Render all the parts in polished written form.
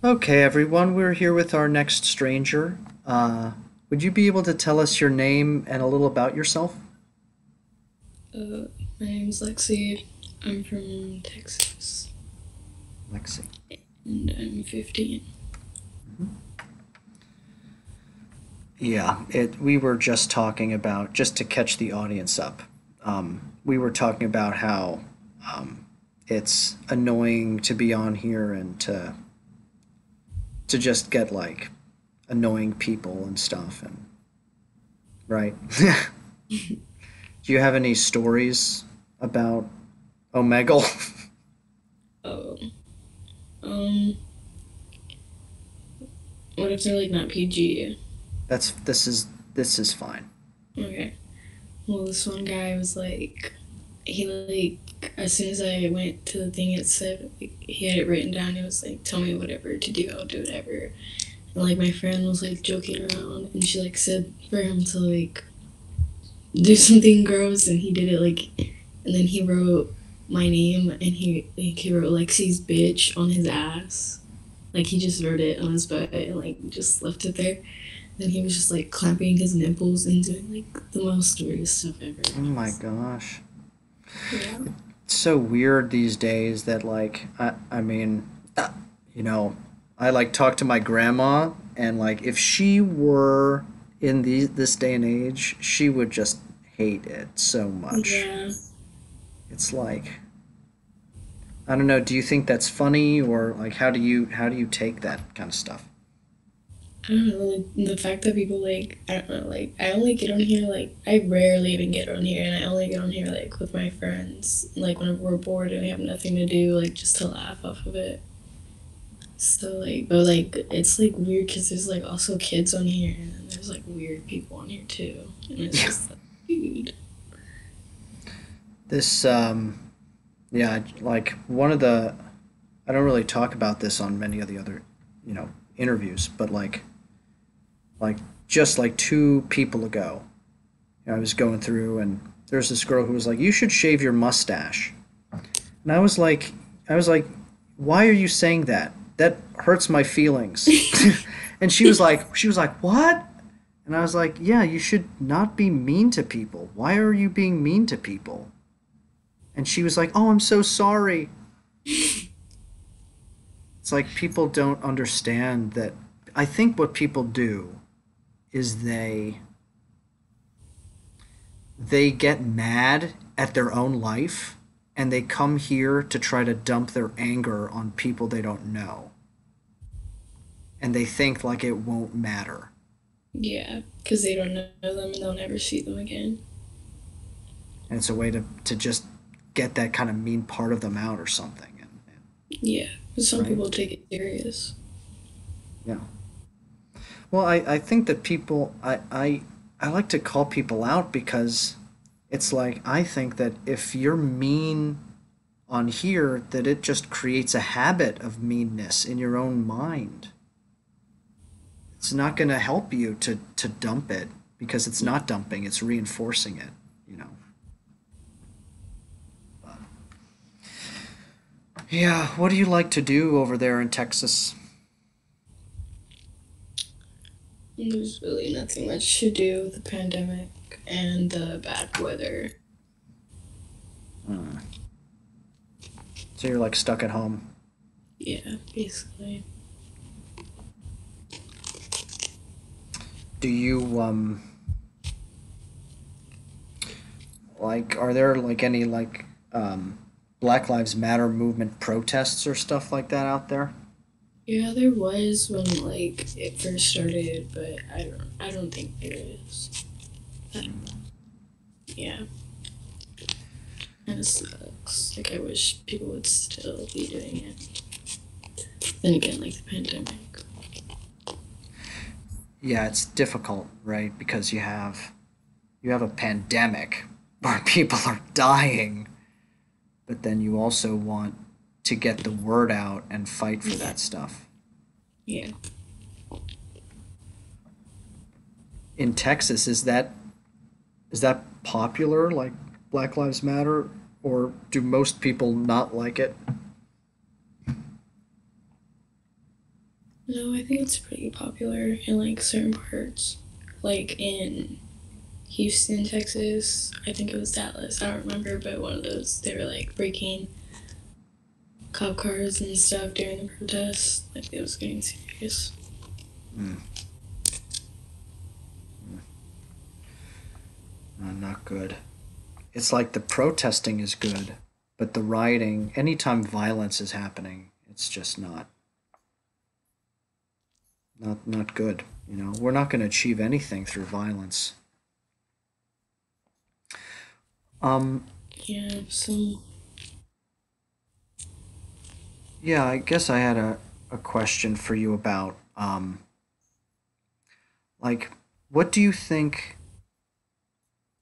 Okay, everyone, we're here with our next stranger. Would you be able to tell us your name and a little about yourself? Uh, my name's Lexi. I'm from Texas, Lexi. and I'm 15. Mhm. Yeah, we were just talking about, just to catch the audience up, we were talking about how um, it's annoying to be on here and to just get like annoying people and stuff, and right. Do you have any stories about Omegle? Oh, um, what if they're like not PG? This is fine. Okay. Well, this one guy was like, he like, as soon as I went to the thing, it said like, he had it written down. It was like, tell me whatever to do, I'll do whatever. And like my friend was like joking around, and she like said for him to like do something gross, and he did it like, and then he wrote my name, and he wrote Lexi's bitch on his ass. Like he just wrote it on his butt and like just left it there. Then he was just like clamping his nipples and doing like the most weirdest stuff ever. Oh And I my was gosh. like, It's so weird these days that like I mean, you know, I like talk to my grandma and like if she were in this day and age, she would just hate it so much. yeah, It's like I don't know, do you think that's funny or like how do you take that kind of stuff? I don't know, like the fact that people like I don't know, like I only get on here like I rarely even get on here, and I only get on here like with my friends, like whenever we're bored and we have nothing to do, like just to laugh off of it. So like, but like it's like weird because there's like also kids on here, and then there's like weird people on here too, and it's Yeah. just like, dude, This yeah, like one of the I don't really talk about this on many of the other, interviews, but like just like two people ago, I was going through and there's this girl who was like, "You should shave your mustache," and I was like, "Why are you saying that? That hurts my feelings." And she was like, "What?" And I was like, "Yeah, you should not be mean to people. Why are you being mean to people?" And she was like, "Oh, I'm so sorry." It's like people don't understand that. I think what people do is they get mad at their own life and they come here to try to dump their anger on people they don't know, and they think like it won't matter. yeah, because they don't know them and they'll never see them again. And it's a way to just get that kind of mean part of them out or something, and Yeah, but some right. people take it serious. Yeah. Well, I think that I like to call people out because it's like I think that if you're mean on here, that it just creates a habit of meanness in your own mind. It's not going to help you to dump it because it's not dumping, it's reinforcing it, you know. But, yeah, what do you like to do over there in Texas? And there's really nothing much to do with the pandemic and the bad weather. Uh, so you're like stuck at home. Yeah, basically. Do you like are there like any like Black Lives Matter movement protests or stuff like that out there? Yeah, there was when like it first started, but I don't think there is. But, yeah, kind of sucks. Like I wish people would still be doing it. Then again, like the pandemic. Yeah, it's difficult, right? Because you have a pandemic where people are dying, but then you also want to get the word out and fight for Yeah, that stuff. yeah. In Texas, is that popular like Black Lives Matter or do most people not like it? No, I think it's pretty popular in like certain parts. Like in Houston, Texas. I think it was Dallas. I don't remember, but one of those. They were like breaking cop cars and stuff during the protests. Like it was getting serious. Mm, not good. It's like the protesting is good, but the rioting, anytime violence is happening, it's just not good. You know, we're not going to achieve anything through violence. Um, Yeah. So yeah, I guess I had a question for you about like what do you think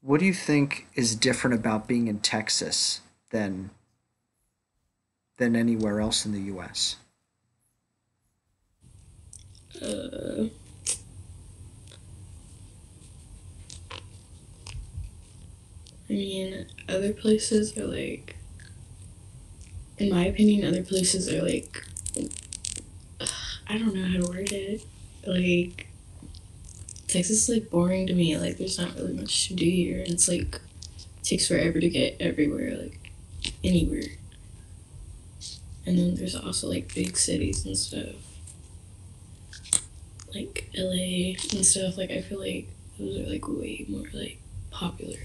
what do you think is different about being in Texas than anywhere else in the US? uh, I mean, other places are like, in my opinion, other places are like, I don't know how to word it. Like, Texas is like boring to me. Like, there's not really much to do here. And it's like, it takes forever to get everywhere, like, anywhere. And then there's also like big cities and stuff, like LA and stuff. Like, I feel like those are like way more like popular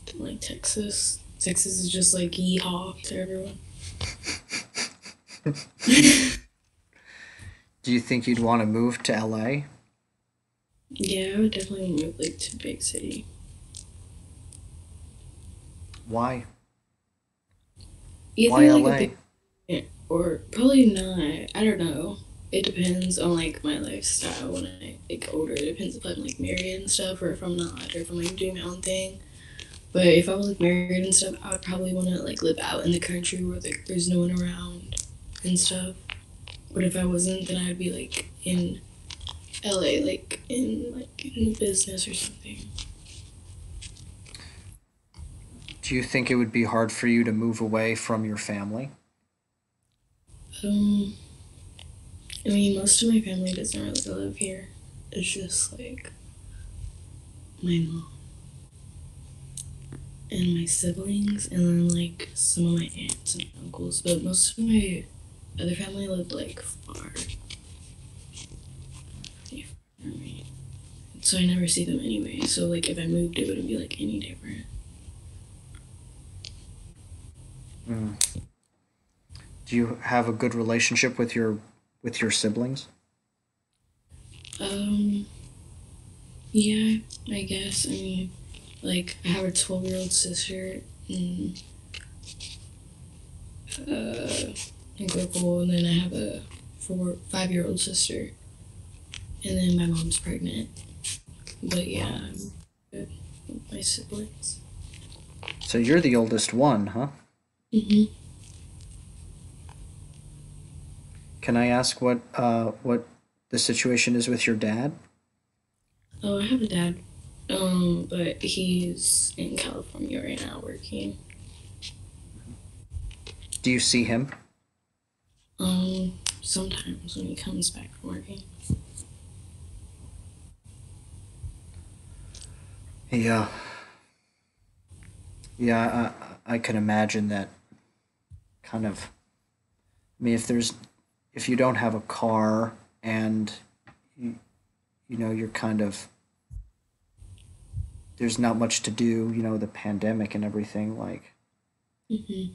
than like Texas. Texas is just like yeehaw to everyone. Do you think you'd want to move to LA? Yeah, I would definitely move like to big city. Why? Why Either like a LA? big or probably not. I don't know. It depends on like my lifestyle when I like older. It depends if I'm like married and stuff, or if I'm not, or if I'm like doing my own thing. But if I was like married and stuff, I would probably want to like live out in the country where like, there's no one around and stuff. But if I wasn't, then I'd be like in LA, like in business or something. Do you think it would be hard for you to move away from your family? Um, I mean, most of my family doesn't really live here. It's just like my mom and my siblings, and then like some of my aunts and uncles. But most of my other family lived like far from me, so I never see them anyway. So like if I moved, it wouldn't be like any different. Mm. Do you have a good relationship with your siblings? Um, yeah, I guess. I mean, like I have a 12-year-old sister and uh, an uncle, and then I have a 5-year-old sister, and then my mom's pregnant. But yeah, Wow. I'm good with my siblings. So you're the oldest one, huh? hmm Can I ask what the situation is with your dad? Oh, I have a dad, but he's in California right now working. Do you see him? Sometimes when he comes back from working. Yeah. Yeah, I can imagine that kind of. I mean, if you don't have a car and you, you know you're kind of there's not much to do, you know, the pandemic and everything, like hmm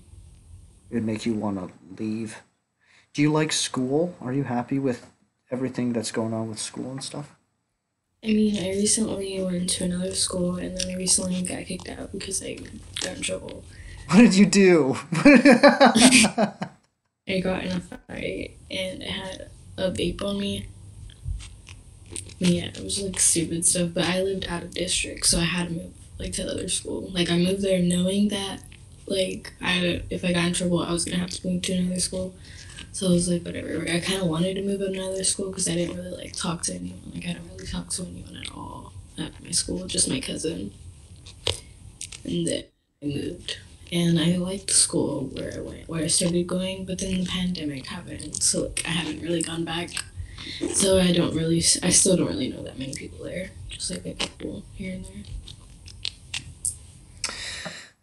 it would make you want to leave. Do you like school? Are you happy with everything that's going on with school and stuff? I mean, I recently went to another school, and then I recently got kicked out because I got in trouble. What did you do? I got in a fight, and I had a vape on me. Yeah, it was like stupid stuff, but I lived out of district, so I had to move like to the other school. Like I moved there knowing that like I if I got in trouble, I was gonna have to move to another school. So I was like, whatever. I kind of wanted to move to another school because I didn't really like talk to anyone. Like I don't really talk to anyone at all at my school, just my cousin. And then I moved, and I liked school where I went, where I started going. But then the pandemic happened, so like I haven't really gone back. So I still don't really know that many people there. Just like a couple here and there.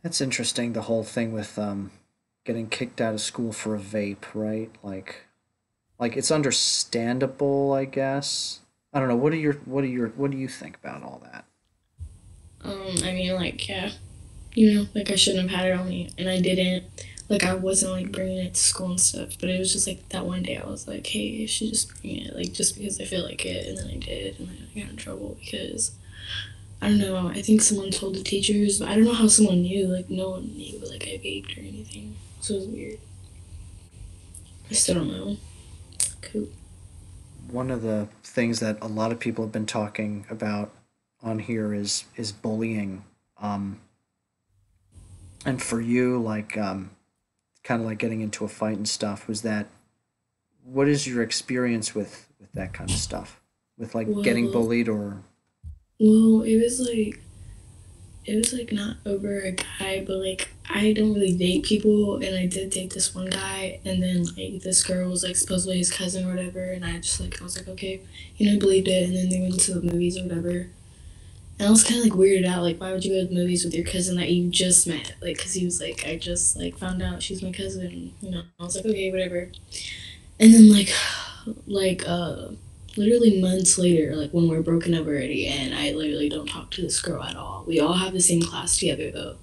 That's interesting. The whole thing with getting kicked out of school for a vape, right? Like it's understandable, I guess. I don't know. What do you think about all that? I mean, like, yeah, like I shouldn't have had it on me, and I didn't. Like, I wasn't like bringing it to school and stuff, but it was just like that one day I was like, hey, I should just bring it, like, just because I feel like it, and then I did, and then I got in trouble because I don't know. I think someone told the teachers, but I don't know how someone knew. Like, no one knew, like, I vaped or anything, so it was weird. I still don't know. Cool. One of the things that a lot of people have been talking about on here is bullying. Um, and for you, like kind of like getting into a fight and stuff, was that what is your experience with that kind of stuff? With like getting Well, bullied or well, it was like not over a guy, but like I don't really date people, and I did date this one guy, and then like this girl was like supposedly his cousin or whatever, and I was like okay, I believed it, and then they went to the movies or whatever, and I was kind of like weirded out, like why would you go to the movies with your cousin that you just met, like because he was like I just like found out she's my cousin, I was like okay whatever, and then like literally months later, like when we're broken up already, and I literally don't talk to this girl at all. We all have the same class together though.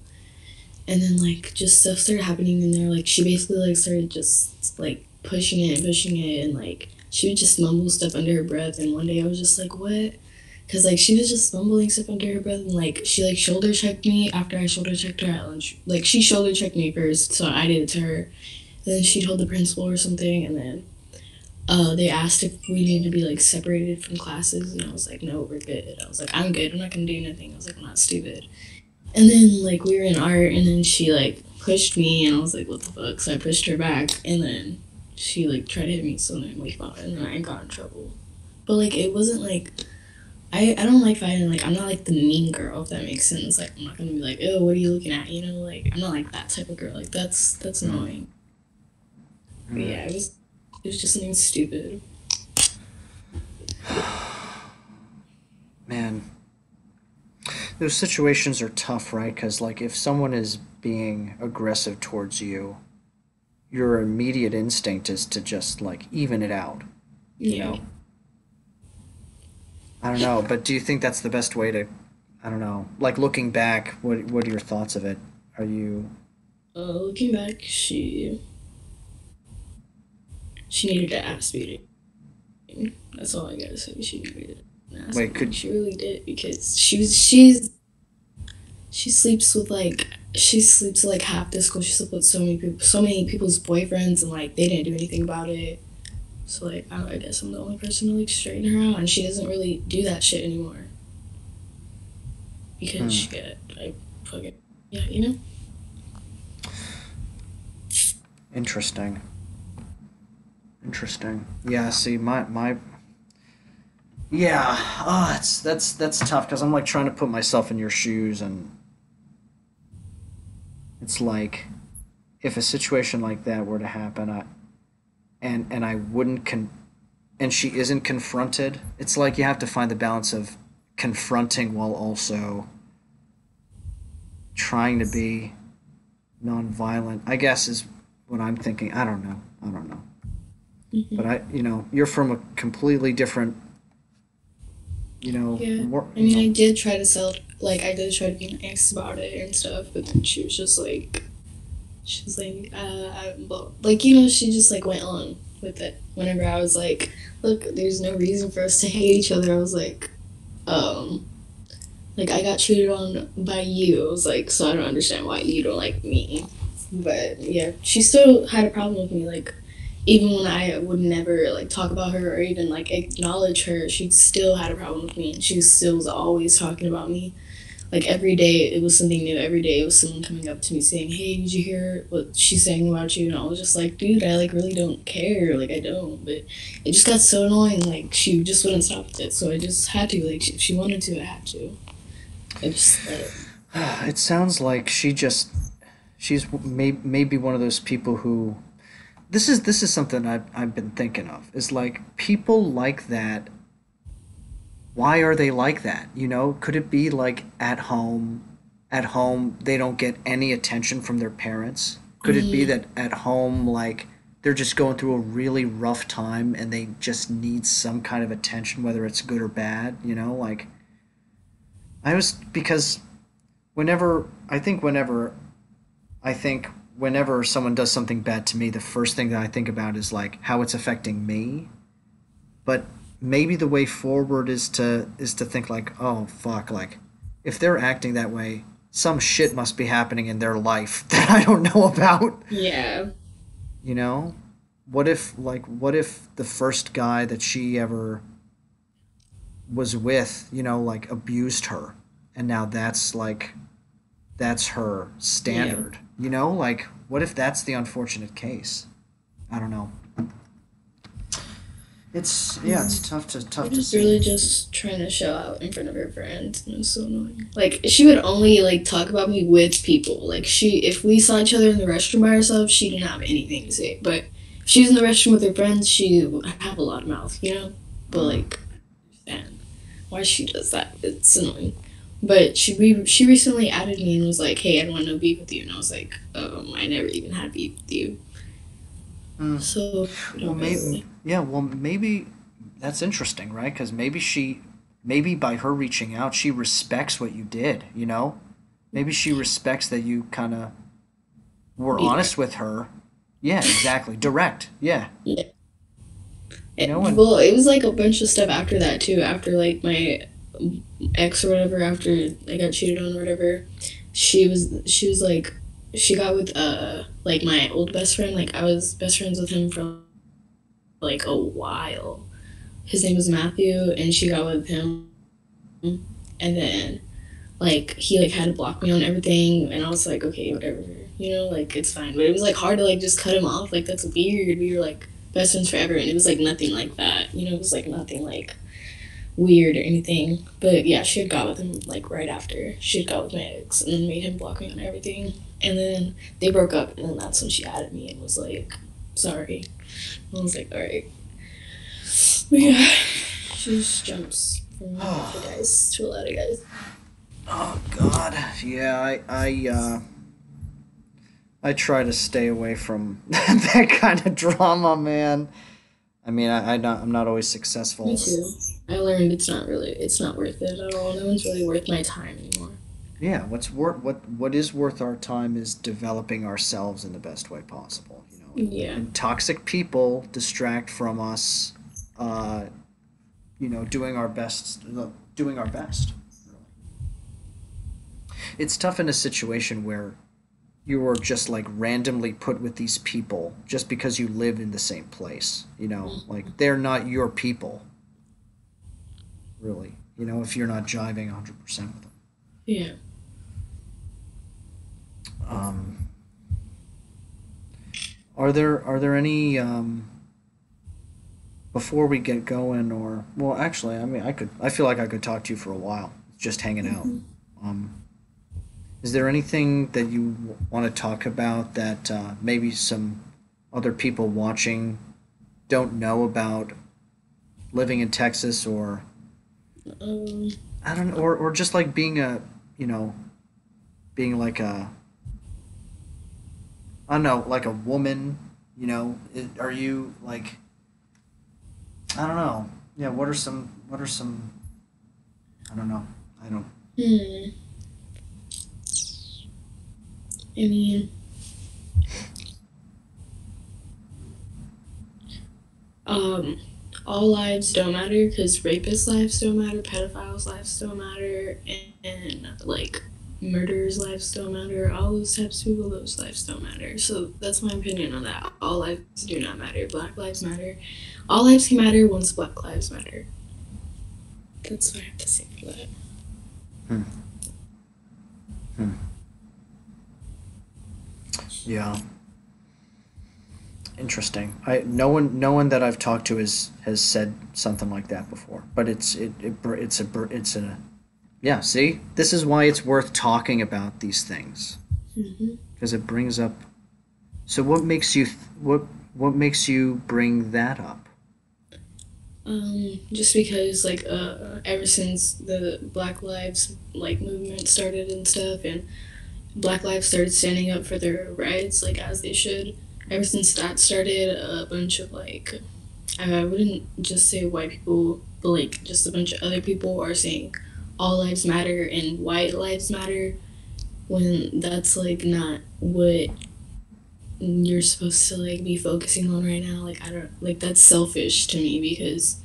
And then like just stuff started happening in there. Like she basically like started just like pushing it, and like she would just mumble stuff under her breath. And one day I was just like, what? Because like she was just mumbling stuff under her breath, and like she like shoulder checked me after I shoulder checked her at lunch. Like she shoulder checked me first, so I did it to her. And then she told the principal or something, and then they asked if we needed to be like separated from classes, and I was like, no, we're good. I was like, I'm good. I'm not gonna do nothing. I was like, I'm not stupid. And then like we were in art, and then she like pushed me, and I was like, what the fuck? So I pushed her back, and then she like tried to hit me, so then we fought, and then I got in trouble. But like it wasn't like I don't like fighting. Like I'm not like the mean girl, if that makes sense. Like I'm not gonna be like, oh, what are you looking at? Like I'm not like that type of girl. Like that's mm, annoying. But mm. yeah, it was just something stupid. Man, those situations are tough, right? Because like if someone is being aggressive towards you, your immediate instinct is to just like even it out, you Yeah. know. I don't know, but do you think that's the best way to? I don't know. Like looking back, what are your thoughts of it? Are you Looking back, she needed to ask me to. That's all I gotta say. She needed to ask wait? me. Could She really did because she sleeps with like she sleeps with like half the school. She slept with so many people's boyfriends, and like they didn't do anything about it. So like I guess I'm the only person to like straighten her out, and she doesn't really do that shit anymore because hmm, she got like fucking yeah, interesting, interesting. Yeah. See, my yeah. It's that's tough because I'm like trying to put myself in your shoes, and it's like if a situation like that were to happen, and I wouldn't and she isn't confronted. It's like you have to find the balance of confronting while also trying to be nonviolent. I guess is what I'm thinking. I don't know. I don't know. But hmm you're from a completely different, yeah. I mean, I did try to I did try to be nice about it and stuff, but then she was like, like she just like went on with it. Whenever I was like, look, there's no reason for us to hate each other. I was um, like I got cheated on by you. I was like, so I don't understand why you don't like me. But yeah, she still had a problem with me. Like even when I would never like talk about her or even like acknowledge her, she still had a problem with me, and she still was always talking about me. Like every day it was something new. Every day it was someone coming up to me saying, hey, did you hear what she's saying about you? And I was just like, dude, I like really don't care. Like I don't. But it just got so annoying. Like she just wouldn't stop with it. So I just had to. Like if she wanted to, I had to. I just let it. it sounds like she's maybe one of those people who this is something I've been thinking of. Is like people like that, why are they like that? You know, could it be like at home they don't get any attention from their parents? Could it be Mm, that at home like they're just going through a really rough time and they just need some kind of attention, whether it's good or bad, you know? Like I was because whenever I think whenever someone does something bad to me, the first thing that I think about is like how it's affecting me. But maybe the way forward is to think like, oh fuck, like if they're acting that way, some shit must be happening in their life that I don't know about. yeah. You know? What if the first guy that she ever was with, you know, like abused her and now that's her Yeah. standard. You know? Like what if that's the unfortunate case? I don't know. It's yeah, it's Mm. tough She to was see. really just trying to show out in front of her friends, and it was so annoying. Like she would only like talk about me with people. Like if we saw each other in the restroom by herself, she didn't have anything to say. But if she was in the restroom with her friends, she would have a lot of mouth, you know. But Mm. like, man, why she does that? It's annoying. But she recently added me and was like, "Hey, I don't want no beef with you," and I was like, I never even had beef with you, Mm. so we Well, don't really. maybe that's interesting, right? Because maybe by her reaching out, she respects what you did. You know, maybe she respects that you kind of were Be honest direct. with her. Yeah, exactly. Direct. Yeah. Yeah. You know, and Well, it was like a bunch of stuff after that too. After like my ex or whatever, after I got cheated on or whatever, she was like she got with like my old best friend. Like I was best friends with him for like a while. His name was Matthew, and she got with him, and then like he like had to block me on everything, and I was like, okay, whatever, like it's fine. But it was like hard to like just cut him off. Like that's weird. We were like best friends forever, and it was like nothing like that. It was like nothing like weird or anything. But yeah, she had got with him like right after she had got with my ex, and then made him block me on everything. And then they broke up, and then that's when she added me and was like, sorry. And I was like, all right. But oh, yeah, she just jumps from a lot of guys to a lot of guys. oh God, yeah. I try to stay away from that kind of drama, man. I mean, I'm not always Me successful. too. I learned it's not worth it at all. No one's really worth my time anymore. Yeah, what is worth our time is developing ourselves in the best way possible, you know. Yeah. And toxic people distract from us, uh, you know, doing our best. Really, it's tough in a situation where you are just like randomly put with these people just because you live in the same place. You know, like they're not your people, really. You know, if you're not jiving 100% with them. Yeah. Um, are there any before we get going, or well actually I mean I feel like I could talk to you for a while just hanging out. um, is there anything that you want to talk about that maybe some other people watching don't know about living in Texas, or Um. I don't know, or just like being a, you know, being like a, I don't know, like a woman, you know, are you like, I don't know, yeah, what are some, I don't know, I don't. Hmm. I mean, um, all lives don't matter because rapists' lives don't matter, pedophiles' lives don't matter, and like murderers' lives don't matter. All those types of people, those lives don't matter. So that's my opinion on that. All lives do not matter. Black lives matter. All lives can matter once Black lives matter. That's what I have to say for that. Hmm, hmm. Yeah, interesting. No one that I've talked to has said something like that before. But it's a yeah. See, this is why it's worth talking about these things Hmm. because it brings up. So what makes you what? What makes you bring that up? Just because like ever since the Black Lives like movement started and stuff, and Black Lives started standing up for their rights like as they should. Ever since that started, a bunch of like I wouldn't just say white people, but like just a bunch of other people are saying all lives matter and white lives matter when that's like not what you're supposed to like be focusing on right now. Like I don't like that's selfish to me because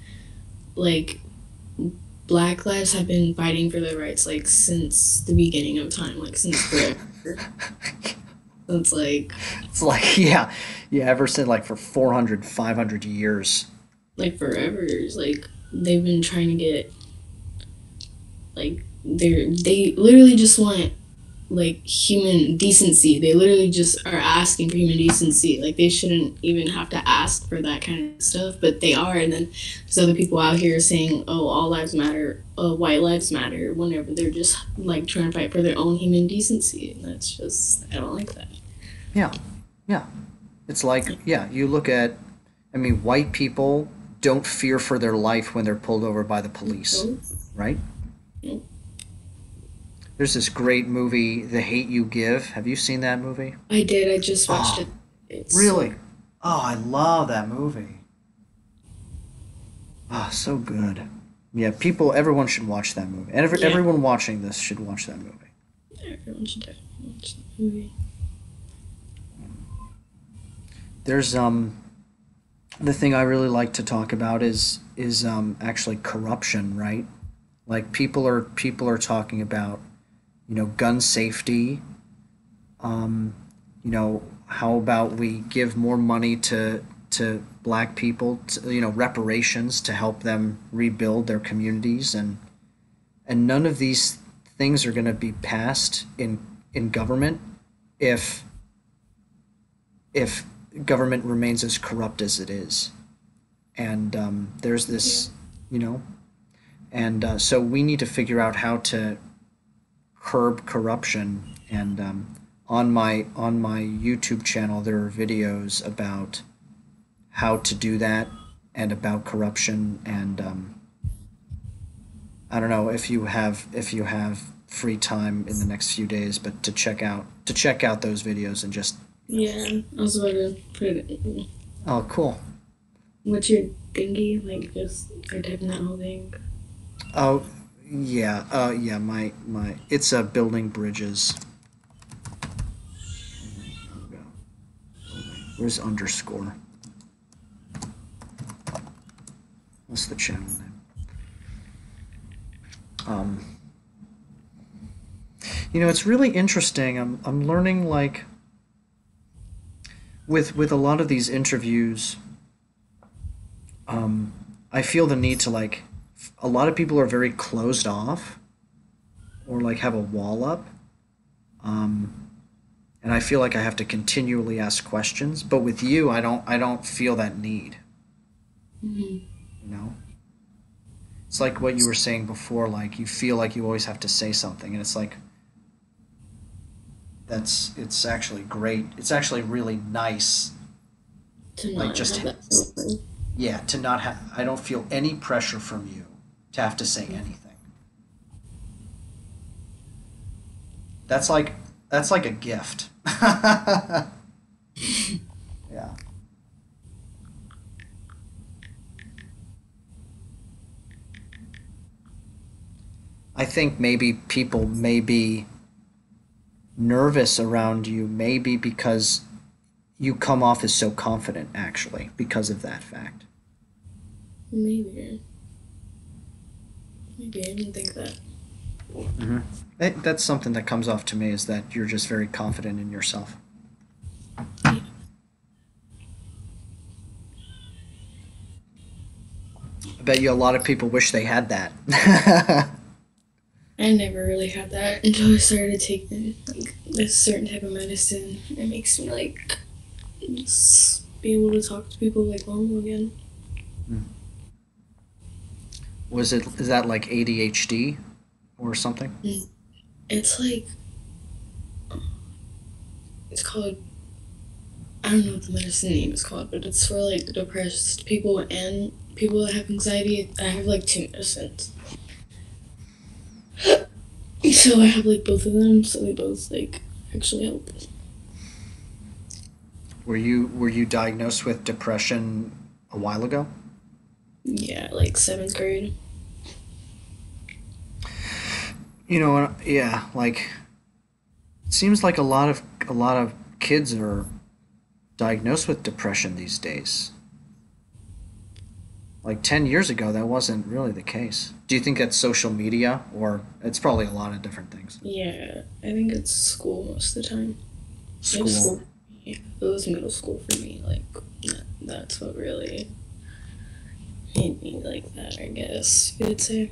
like Black lives have been fighting for their rights like since the beginning of time, like since forever. Since It's like, yeah, ever since like for 400, 500 years. like forever. It's like they've been trying to get like they literally just want like human decency. They literally just are asking for human decency. Like they shouldn't even have to ask for that kind of stuff, but they are. And then there's other people out here saying, "Oh, all lives matter, white lives matter." Whenever they're just like trying to fight for their own human decency, and that's just I don't like that. Yeah, yeah. It's like, yeah, you look at, I mean, white people don't fear for their life when they're pulled over by the police, right? There's this great movie, The Hate You Give. Have you seen that movie? I did. I just watched it. Oh, It's so really? Oh, I love that movie. Oh, so good. Yeah, everyone should watch that movie. And yeah. everyone watching this should watch that movie. Everyone should definitely watch the movie. There's the thing I really like to talk about is actually corruption, right? Like people are talking about, gun safety. Um, how about we give more money to black people, reparations to help them rebuild their communities, and none of these things are going to be passed in government if if government remains as corrupt as it is. And there's Yeah. this, you know, and so we need to figure out how to curb corruption. And on my YouTube channel, there are videos about how to do that and about corruption. And I don't know if you have free time in the next few days, but to check out those videos and just Yeah, I was about to put it. oh cool. What's your thingy? Like, just are typing that whole thing. Oh yeah, yeah, my it's building bridges. Where's underscore? What's the channel name? Um, it's really interesting. I'm learning, like, with a lot of these interviews. Um, I feel the need to, like, a lot of people are very closed off or like have a wall up. Um, and I feel like I have to continually ask questions. But with you, I don't feel that need. Hmm. You know, it's like what you were saying before. Like, you feel like you always have to say something, and it's like it's actually great. It's actually really nice. To Like, not just have that feeling. yeah, to not have. I don't feel any pressure from you to have to say anything. That's like that's like a gift. Yeah. I think maybe people may be nervous around you, maybe because you come off as so confident, actually, because of that fact. Maybe. Maybe I didn't think that. Hmm. That's something that comes off to me, is that you're just very confident in yourself. Yeah. I bet you a lot of people wish they had that. I never really had that until I started taking like this certain type of medicine. It makes me like just be able to talk to people like normal again. Is that like ADHD or something? Mm. It's like it's called I don't know what the medicine name is called, but it's for like depressed people and people that have anxiety. I have like two medicines. So I have like both of them, so they both like actually help. Were you diagnosed with depression a while ago? Yeah, like seventh grade. Yeah, like it seems like a lot of kids are diagnosed with depression these days. Like 10 years ago, that wasn't really the case. Do you think that's social media, or it's probably a lot of different things? Yeah, I think it's school most of the time. Middle School, school. Yeah, it was middle school for me. Like that's what really made me like that. I guess you could say.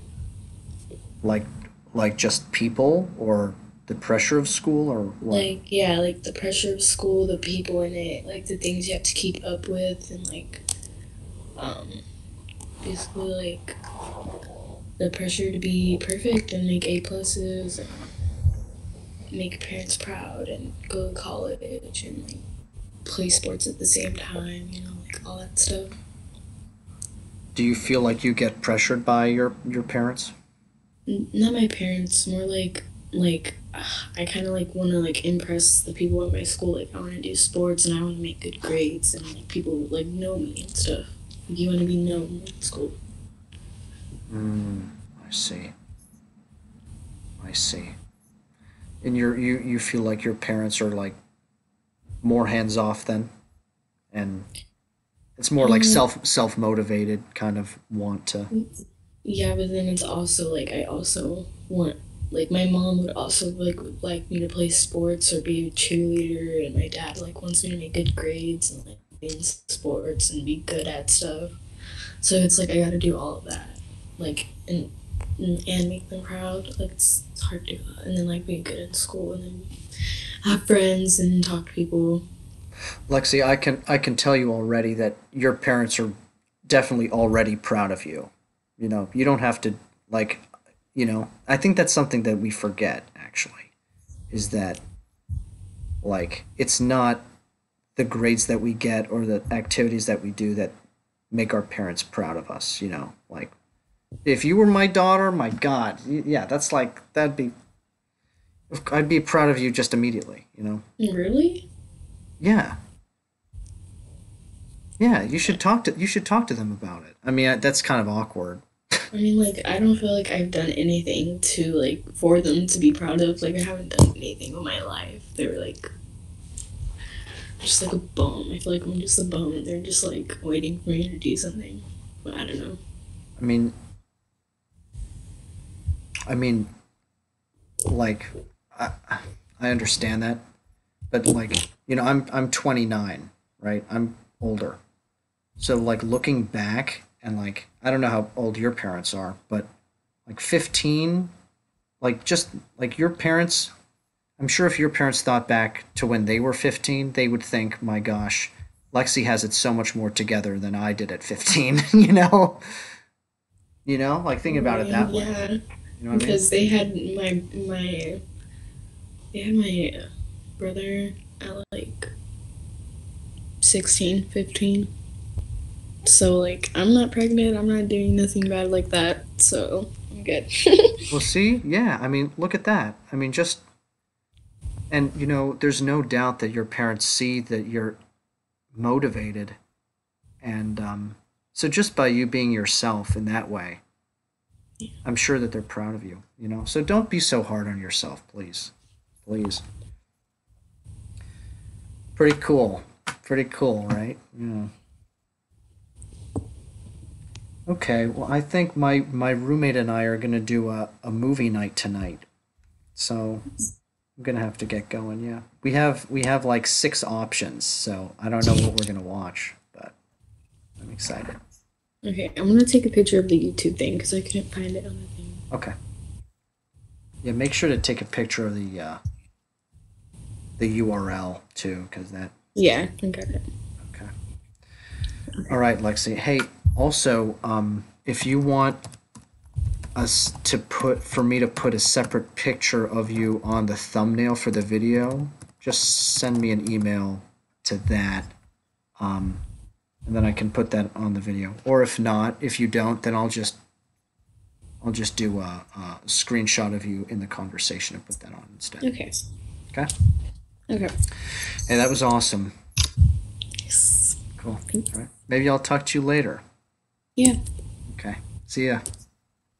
like like just people, or the pressure of school, or what? Like yeah, like the pressure of school, the people in it, like the things you have to keep up with, and like um, basically like the pressure to be perfect and make A pluses and make your parents proud and go to college and like play sports at the same time, like all that stuff. Do you feel like you get pressured by your parents? Not my parents, more like I kind of like want to like impress the people at my school. Like I want to do sports and I want to make good grades and like people like know me and stuff. Like, you want to be known in school. Mm, I see. I see. And you feel like your parents are like more hands off then, and it's more like Um, self motivated kind of want to. yeah, but then it's also like I also want like my mom would also like me to play sports or be a cheerleader, and my dad like wants me to make good grades and like be in sports and be good at stuff. So it's like I got to do all of that, like and make them proud. Like it's hard to do that, and then like be good at school, and then have friends and talk to people. Lexi, I can tell you already that your parents are definitely already proud of you. You don't have to, like, I think that's something that we forget actually, is that, like, it's not the grades that we get or the activities that we do that make our parents proud of us, like, if you were my daughter, my god, yeah, that's like, I'd be proud of you just immediately. Really? Yeah. Yeah, you should talk to them about it. I mean, that's kind of awkward. I mean, like I don't feel like I've done anything to like for them to be proud of. Like I haven't done anything in my life. They were like just like a bum. I feel like I'm just a bum, and they're just like waiting for me to do something. But I don't know. I mean, I mean, like, I, I understand that, but, like, I'm 29, right? I'm older, so, like, looking back, and, like, I don't know how old your parents are, but, like, 15, like, just like your parents. I'm sure if your parents thought back to when they were 15, they would think, my gosh, Lexi has it so much more together than I did at 15. Like, thinking about it that way. Yeah, You know what I mean? because they had my brother at like 16, 15. So like I'm not pregnant. I'm not doing nothing bad like that. So I'm good. Well, see, yeah, I mean, look at that. I mean, just, and, there's no doubt that your parents see that you're motivated. And so just by you being yourself in that way, I'm sure that they're proud of you. So don't be so hard on yourself, please. Please. Pretty cool. Pretty cool, right? Yeah. Okay, well, I think my roommate and I are going to do a movie night tonight. So I'm going to have to get going, yeah. We have like six options, so I don't know what we're going to watch, but I'm excited. Okay, I'm gonna take a picture of the YouTube thing because I couldn't find it on the thing. Okay. Yeah, make sure to take a picture of the URL too, because that. Yeah, I got it. Okay. All right, Lexi. Hey, also, if you want for me to put a separate picture of you on the thumbnail for the video, just send me an email to that, um, and then I can put that on the video. Or if not, if you don't, then I'll just do a screenshot of you in the conversation and put that on instead. Okay. Okay. Okay. Hey, that was awesome. Yes. Cool. All right. Maybe I'll talk to you later. Yeah. Okay. See ya.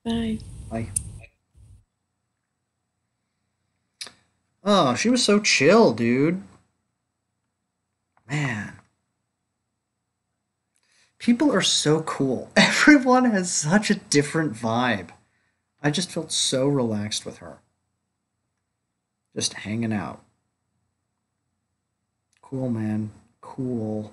Bye. Bye. Oh, she was so chill, dude. Man, people are so cool. Everyone has such a different vibe. I just felt so relaxed with her. Just hanging out. Cool, man. Cool.